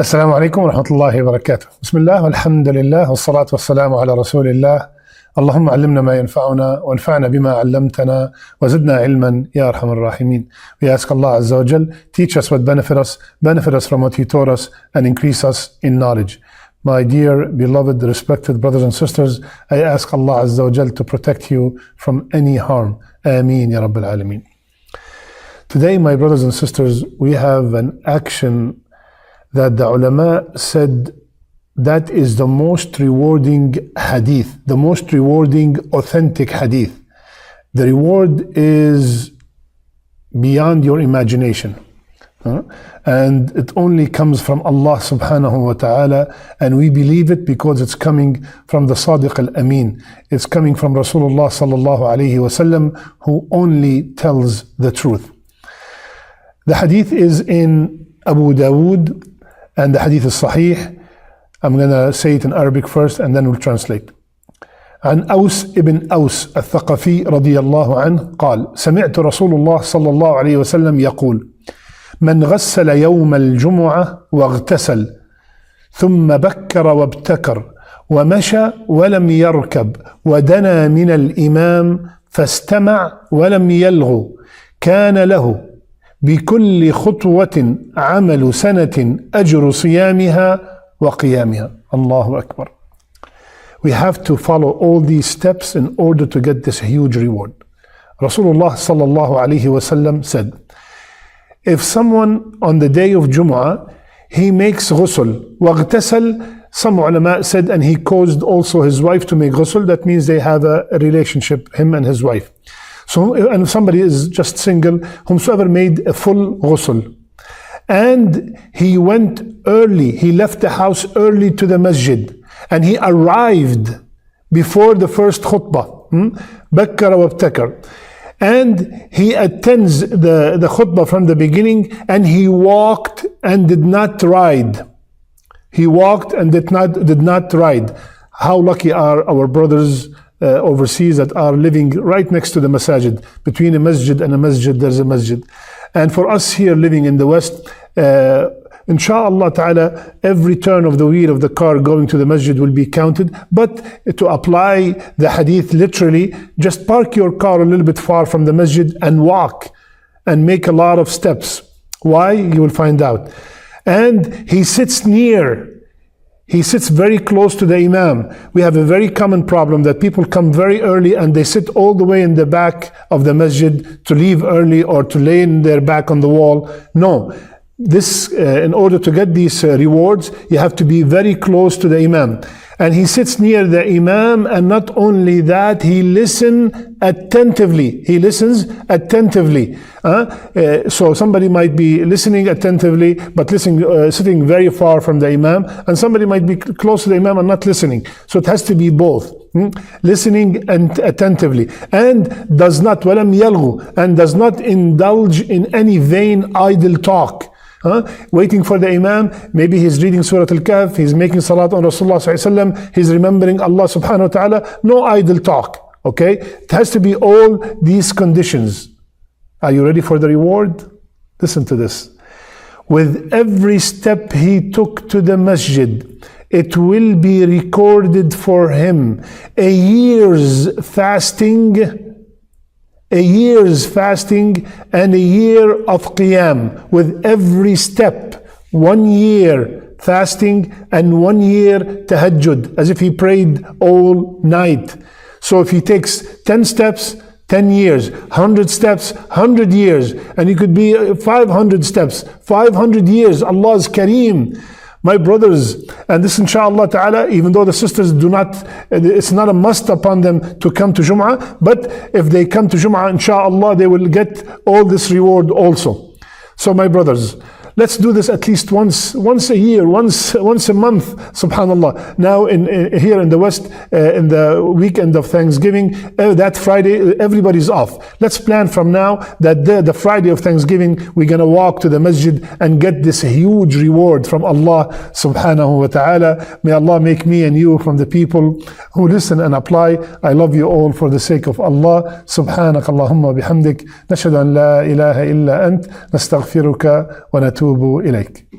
السلام عليكم ورحمة الله وبركاته. بسم الله والحمد لله والصلاة والسلام على رسول الله. اللهم علمنا ما ينفعنا وانفعنا بما علمتنا وزدنا علما يا أرحم الراحمين. We ask Allah Azza wa Jal, teach us what benefit us from what He taught us, and increase us in knowledge. My dear, beloved, respected brothers and sisters, I ask Allah Azza wa Jal to protect you from any harm. Ameen Ya Rabbil Alameen. Today, my brothers and sisters, we have an action that the ulama said that is the most rewarding hadith, the most rewarding authentic hadith. The reward is beyond your imagination. And it only comes from Allah subhanahu wa ta'ala, and we believe it because it's coming from the Sadiq al-Amin. It's coming from Rasulullah sallallahu alayhi wa sallam, who only tells the truth. The hadith is in Abu Dāwūd, and the hadith is sahih. I'm going to say it in Arabic first and then we'll translate. عن أوس ابن أوس الثقفي رضي الله عنه قال: سمعت رسول الله صلى الله عليه وسلم يقول: من غسل يوم الجمعة واغتسل ثم بكر وابتكر ومشى ولم يركب ودنا من الإمام فاستمع ولم يلغو كان له بكل خطوة عمل سنة أجر صيامها وقيامها. Allahu Akbar. We have to follow all these steps in order to get this huge reward. Rasulullah sallallahu alayhi wasallam said, if someone on the day of Jumu'ah, he makes ghusl, waghtasal, some ulama said, and he caused also his wife to make ghusl, that means they have a relationship, him and his wife. So, and if somebody is just single, whomsoever made a full ghusl, and he went early, he left the house early to the masjid, and he arrived before the first khutbah, bakkara wabtakar, and he attends the khutbah from the beginning, and he walked and did not ride. He walked and did not ride. How lucky are our brothers overseas that are living right next to the masajid. Between a masjid and a masjid, there's a masjid. And for us here living in the West, inshallah ta'ala, every turn of the wheel of the car going to the masjid will be counted. But to apply the hadith literally, just park your car a little bit far from the masjid and walk and make a lot of steps. Why? You will find out. And he sits very close to the imam. We have a very common problem that people come very early and they sit all the way in the back of the masjid to leave early or to lay in their back on the wall. No. This, in order to get these rewards, you have to be very close to the imam. And he sits near the imam, and not only that, he listens attentively. He listens attentively. So somebody might be listening attentively, but sitting very far from the imam, and somebody might be close to the imam and not listening. So it has to be both. Listening and attentively, and does not وَلَمْ يَلْغُ, and does not indulge in any vain idle talk. Waiting for the imam, maybe he's reading Surah Al-Kahf, he's making salat on Rasulullah sallallahu alaihi wasallam, he's remembering Allah subhanahu wa ta'ala. No idle talk, okay? It has to be all these conditions. Are you ready for the reward? Listen to this. With every step he took to the masjid, it will be recorded for him a year's fasting and a year of Qiyam. With every step, 1 year fasting and 1 year tahajjud, as if he prayed all night. So if he takes 10 steps, 10 years, 100 steps, 100 years, and it could be 500 steps, 500 years. Allah is Kareem. My brothers, and this inshallah ta'ala, even though the sisters it's not a must upon them to come to Jumu'ah, but if they come to Jumu'ah, inshallah, they will get all this reward also. So my brothers, let's do this at least once a year, once a month, subhanallah. Now here in the West, in the weekend of Thanksgiving, that Friday, everybody's off. Let's plan from now that the Friday of Thanksgiving, we're going to walk to the masjid and get this huge reward from Allah subhanahu wa ta'ala. May Allah make me and you from the people who listen and apply. I love you all for the sake of Allah. Subhanak Allahumma bihamdik. Nashhadu an la ilaha illa ant. Nastaghfiruka wa natubu إليك.